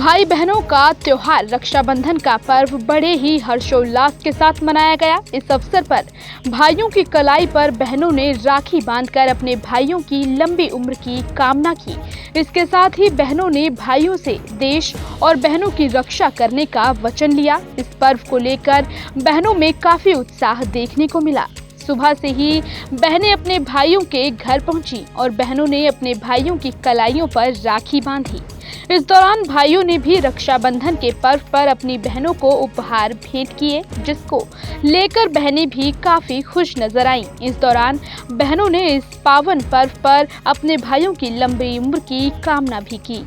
भाई बहनों का त्योहार रक्षाबंधन का पर्व बड़े ही हर्षोल्लास के साथ मनाया गया। इस अवसर पर भाइयों की कलाई पर बहनों ने राखी बांधकर अपने भाइयों की लंबी उम्र की कामना की। इसके साथ ही बहनों ने भाइयों से देश और बहनों की रक्षा करने का वचन लिया। इस पर्व को लेकर बहनों में काफी उत्साह देखने को मिला। सुबह से ही बहनें अपने भाइयों के घर पहुंची और बहनों ने अपने भाइयों की कलाइयों पर राखी बांधी। इस दौरान भाइयों ने भी रक्षाबंधन के पर्व पर अपनी बहनों को उपहार भेंट किए, जिसको लेकर बहनें भी काफी खुश नजर आईं। इस दौरान बहनों ने इस पावन पर्व पर अपने भाइयों की लंबी उम्र की कामना भी की।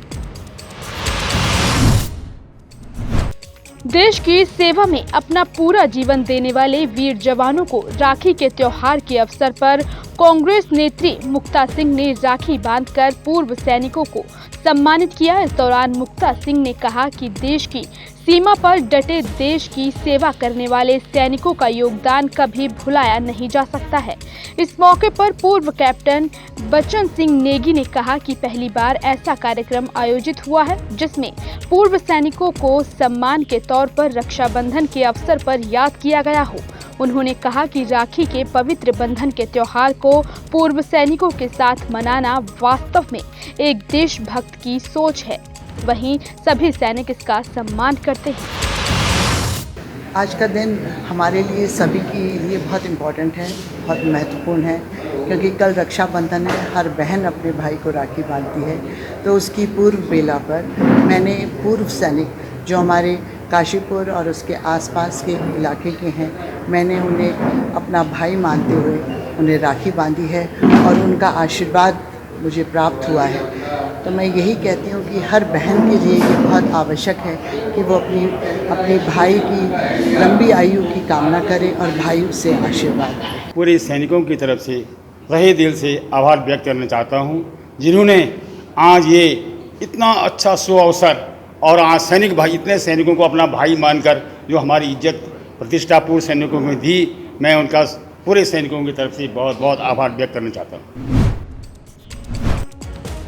देश की सेवा में अपना पूरा जीवन देने वाले वीर जवानों को राखी के त्योहार के अवसर पर कांग्रेस नेत्री मुक्ता सिंह ने राखी बांधकर पूर्व सैनिकों को सम्मानित किया। इस दौरान मुक्ता सिंह ने कहा कि देश की सीमा पर डटे देश की सेवा करने वाले सैनिकों का योगदान कभी भुलाया नहीं जा सकता है। इस मौके पर पूर्व कैप्टन बच्चन सिंह नेगी ने कहा कि पहली बार ऐसा कार्यक्रम आयोजित हुआ है जिसमें पूर्व सैनिकों को सम्मान के तौर पर रक्षाबंधन के अवसर पर याद किया गया हो। उन्होंने कहा कि राखी के पवित्र बंधन के त्योहार को पूर्व सैनिकों के साथ मनाना वास्तव में एक देशभक्त की सोच है। वहीं सभी सैनिक इसका सम्मान करते हैं। आज का दिन हमारे लिए सभी के लिए बहुत इम्पोर्टेंट है, बहुत महत्वपूर्ण है, क्योंकि कल रक्षाबंधन है। हर बहन अपने भाई को राखी बांधती है। तो उसकी पूर्व बेला पर मैंने पूर्व सैनिक जो हमारे काशीपुर और उसके आसपास के इलाके के हैं, मैंने उन्हें अपना भाई मानते हुए उन्हें राखी बांधी है और उनका आशीर्वाद मुझे प्राप्त हुआ है। तो मैं यही कहती हूँ कि हर बहन के लिए ये बहुत आवश्यक है कि वो अपने भाई की लंबी आयु की कामना करे और भाई से आशीर्वाद करे। पूरे सैनिकों की तरफ से तहे दिल से आभार व्यक्त करना चाहता हूँ, जिन्होंने आज ये इतना अच्छा शुभ अवसर और आज सैनिक भाई इतने सैनिकों को अपना भाई मानकर जो हमारी इज्जत प्रतिष्ठा पूर्व सैनिकों में दी, मैं उनका पूरे सैनिकों की तरफ से बहुत बहुत आभार व्यक्त करना चाहता हूँ।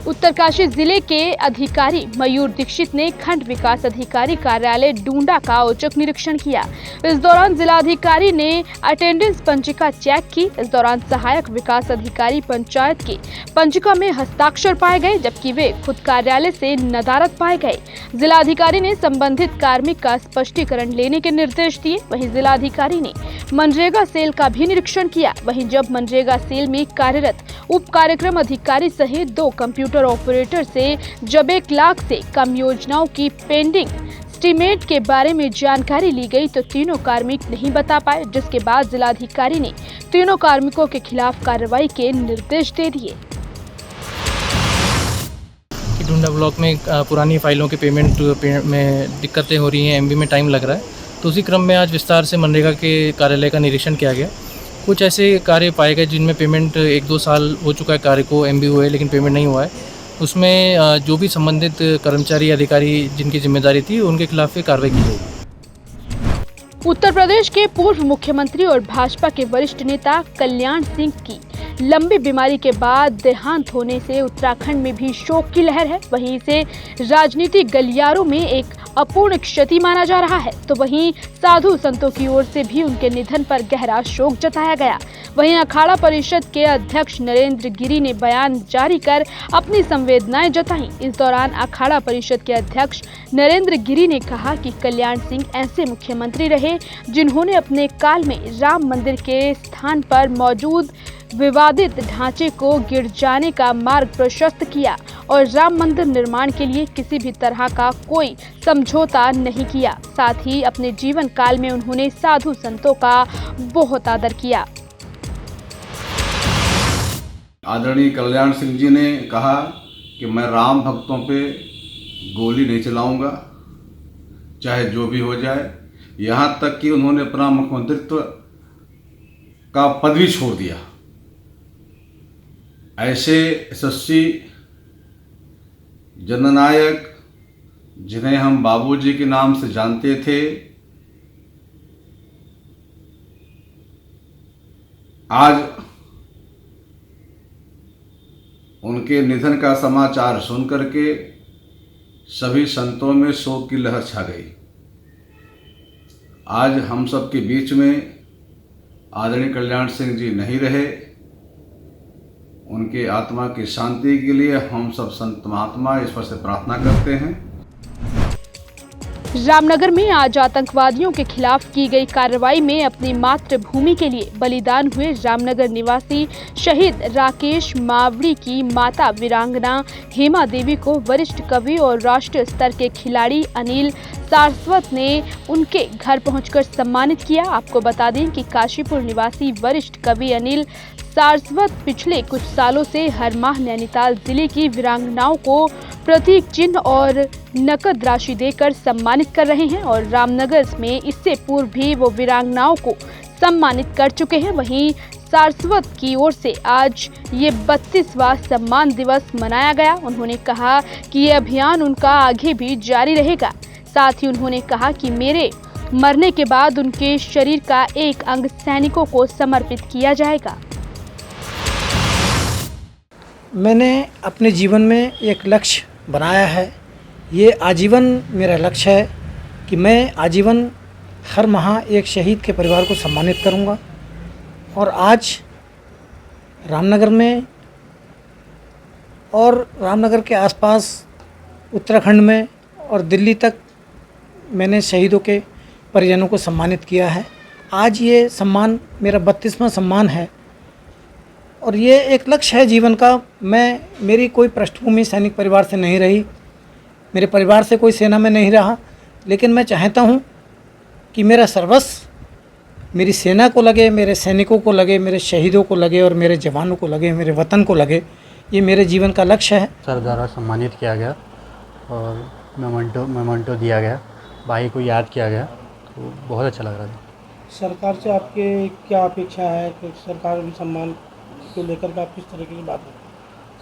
उत्तरकाशी जिले के अधिकारी मयूर दीक्षित ने खंड विकास अधिकारी कार्यालय डूंडा का औचक निरीक्षण किया। इस दौरान जिलाधिकारी ने अटेंडेंस पंजिका चेक की। इस दौरान सहायक विकास अधिकारी पंचायत के पंजिका में हस्ताक्षर पाए गए, जबकि वे खुद कार्यालय से नदारद पाए गए। जिलाधिकारी ने संबंधित कार्मिक का स्पष्टीकरण लेने के निर्देश दिए। वहीं जिलाधिकारी ने मनरेगा सेल का भी निरीक्षण किया। वहीं जब मनरेगा सेल में कार्यरत उप कार्यक्रम अधिकारी सहित 2 कंप्यूटर ऑपरेटर से जब 1 लाख से कम योजनाओं की पेंडिंग एस्टीमेट के बारे में जानकारी ली गई तो तीनों कार्मिक नहीं बता पाए, जिसके बाद जिलाधिकारी ने तीनों कार्मिकों के खिलाफ कार्रवाई के निर्देश दे दिए। डूंडा ब्लॉक में पुरानी फाइलों के पेमेंट में दिक्कतें हो रही हैं, एमबी में टाइम लग रहा है। तो उसी क्रम में आज विस्तार से मनरेगा के कार्यालय का निरीक्षण किया गया। कुछ ऐसे कार्य पाए गए जिनमें पेमेंट 1-2 साल हो चुका है कार्य को, एमबी हुए लेकिन पेमेंट नहीं हुआ है। उसमें जो भी संबंधित कर्मचारी अधिकारी जिनकी जिम्मेदारी थी उनके खिलाफ कार्रवाई की गई। उत्तर प्रदेश के पूर्व मुख्यमंत्री और भाजपा के वरिष्ठ नेता कल्याण सिंह की लंबी बीमारी के बाद देहांत होने से उत्तराखंड में भी शोक की लहर है। वहीं इसे राजनीतिक गलियारों में एक अपूर्ण क्षति माना जा रहा है, तो वहीं साधु संतों की ओर से भी उनके निधन पर गहरा शोक जताया गया। वहीं अखाड़ा परिषद के अध्यक्ष नरेंद्र गिरी ने बयान जारी कर अपनी संवेदनाएं जताई। इस दौरान अखाड़ा परिषद के अध्यक्ष नरेंद्र गिरी ने कहा कि कल्याण सिंह ऐसे मुख्यमंत्री रहे जिन्होंने अपने काल में राम मंदिर के स्थान पर मौजूद विवादित ढांचे को गिर जाने का मार्ग प्रशस्त किया और राम मंदिर निर्माण के लिए किसी भी तरह का कोई समझौता नहीं किया। साथ ही अपने जीवन काल में उन्होंने साधु संतों का बहुत आदर किया। आदरणीय कल्याण सिंह जी ने कहा कि मैं राम भक्तों पे गोली नहीं चलाऊंगा, चाहे जो भी हो जाए। यहाँ तक कि उन्होंने अपना मुख्यमंत्रित्व का पद भी छोड़ दिया। ऐसे यशस्वी जननायक जिन्हें हम बाबूजी के नाम से जानते थे, आज उनके निधन का समाचार सुन करके सभी संतों में शोक की लहर छा गई। आज हम सब के बीच में आदरणीय कल्याण सिंह जी नहीं रहे। उनके आत्मा की शांति के लिए हम सब संत महात्मा ईश्वर से प्रार्थना करते हैं। रामनगर में आज आतंकवादियों के खिलाफ की गई कार्रवाई में अपनी मातृभूमि के लिए बलिदान हुए रामनगर निवासी शहीद राकेश मावड़ी की माता वीरांगना हेमा देवी को वरिष्ठ कवि और राष्ट्रीय स्तर के खिलाड़ी अनिल सारस्वत ने उनके घर पहुंचकर सम्मानित किया। आपको बता दें कि काशीपुर निवासी वरिष्ठ कवि अनिल सारस्वत पिछले कुछ सालों से हर माह नैनीताल जिले की वीरांगनाओं को प्रतीक चिन्ह और नकद राशि देकर सम्मानित कर रहे हैं और रामनगर में इससे पूर्व भी वो वीरांगनाओं को सम्मानित कर चुके हैं। वहीं सारस्वत की ओर से आज ये 32वां सम्मान दिवस मनाया गया। उन्होंने कहा कि ये अभियान उनका आगे भी जारी रहेगा। साथ ही उन्होंने कहा कि मेरे मरने के बाद उनके शरीर का एक अंग सैनिकों को समर्पित किया जाएगा। मैंने अपने जीवन में एक लक्ष्य बनाया है। ये आजीवन मेरा लक्ष्य है कि मैं आजीवन हर माह एक शहीद के परिवार को सम्मानित करूंगा। और आज रामनगर में और रामनगर के आसपास उत्तराखंड में और दिल्ली तक मैंने शहीदों के परिजनों को सम्मानित किया है। आज ये सम्मान मेरा 32वां सम्मान है और ये एक लक्ष्य है जीवन का। मेरी कोई पृष्ठभूमि सैनिक परिवार से नहीं रही, मेरे परिवार से कोई सेना में नहीं रहा, लेकिन मैं चाहता हूँ कि मेरा सर्वस्व मेरी सेना को लगे, मेरे सैनिकों को लगे, मेरे शहीदों को लगे और मेरे जवानों को लगे, मेरे वतन को लगे। ये मेरे जीवन का लक्ष्य है। सर द्वारा सम्मानित किया गया और मेमेंटो दिया गया, भाई को याद किया गया, तो बहुत अच्छा लग रहा था। सरकार से आपके क्या अपेक्षा है कि सरकार भी सम्मान को लेकर के आप किस तरीके की बात है?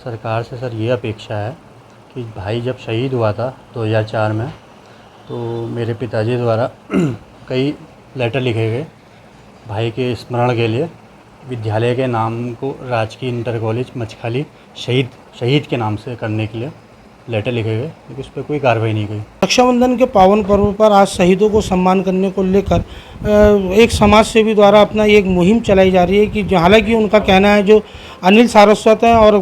सरकार से सर ये अपेक्षा है कि भाई जब शहीद हुआ था 2004 में, तो मेरे पिताजी द्वारा कई लेटर लिखे गए भाई के स्मरण के लिए। विद्यालय के नाम को राजकीय इंटर कॉलेज मछखाली शहीद के नाम से करने के लिए लेटर लिखे गए, लेकिन उस पर कोई कार्रवाई नहीं हुई। रक्षाबंधन के पावन पर्व पर आज शहीदों को सम्मान करने को लेकर एक समाज सेवी द्वारा अपना एक मुहिम चलाई जा रही है कि हालांकि उनका कहना है जो अनिल सारस्वत हैं और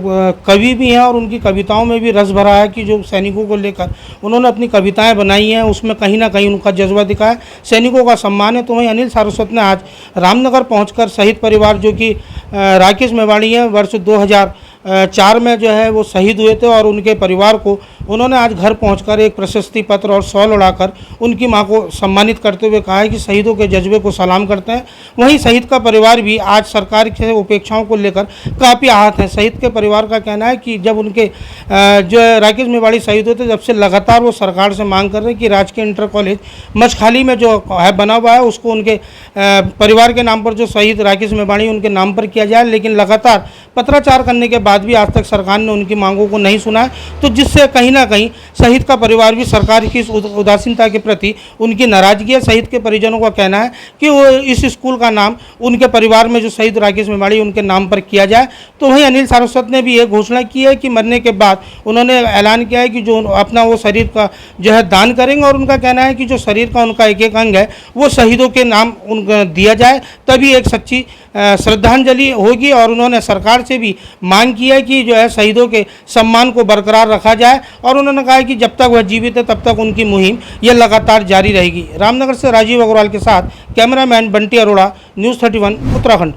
कवि भी हैं और उनकी कविताओं में भी रस भरा है कि जो सैनिकों को लेकर उन्होंने अपनी कविताएं बनाई हैं, उसमें कहीं ना कहीं उनका जज्बा दिखा है, सैनिकों का सम्मान है। तो वहीं अनिल सारस्वत ने आज रामनगर पहुंचकर शहीद परिवार जो कि राकेश मेवाड़ी हैं, वर्ष 2004 में जो है वो शहीद हुए थे और उनके परिवार को उन्होंने आज घर पहुंचकर एक प्रशस्ति पत्र और शॉल उड़ाकर उनकी मां को सम्मानित करते हुए कहा है कि शहीदों के जज्बे को सलाम करते हैं। वहीं शहीद का परिवार भी आज सरकार की उपेक्षाओं को लेकर काफ़ी आहत है। शहीद के परिवार का कहना है कि जब उनके जो राकेश मेवाड़ी शहीद हुए थे, जब से लगातार वो सरकार से मांग कर रहे हैं कि राजकीय इंटर कॉलेज मछखाली में जो है बना हुआ है उसको उनके परिवार के नाम पर, जो शहीद राकेश मेवाड़ी उनके नाम पर किया जाए। लेकिन लगातार पत्राचार करने के बाद भी आज तक सरकार ने उनकी मांगों को नहीं सुना है, तो जिससे कहीं ना कहीं शहीद का परिवार भी सरकार की इस उदासीनता के प्रति उनकी नाराजगी है। शहीद के परिजनों का कहना है कि वो इस स्कूल का नाम उनके परिवार में जो शहीद राकेश मेवाड़ी उनके नाम पर किया जाए। तो वहीं अनिल सारस्वत ने भी ये घोषणा की है कि मरने के बाद उन्होंने ऐलान किया है कि जो अपना वो शरीर का जो है दान करेंगे और उनका कहना है कि जो शरीर का उनका एक एक अंग है वो शहीदों के नाम उनका दिया जाए, तभी एक सच्ची श्रद्धांजलि होगी। और उन्होंने सरकार से भी मांग की है कि जो है शहीदों के सम्मान को बरकरार रखा जाए और उन्होंने कहा है कि जब तक वह जीवित है तब तक उनकी मुहिम यह लगातार जारी रहेगी। रामनगर से राजीव अग्रवाल के साथ कैमरामैन बंटी अरोड़ा, न्यूज़ 31 उत्तराखंड।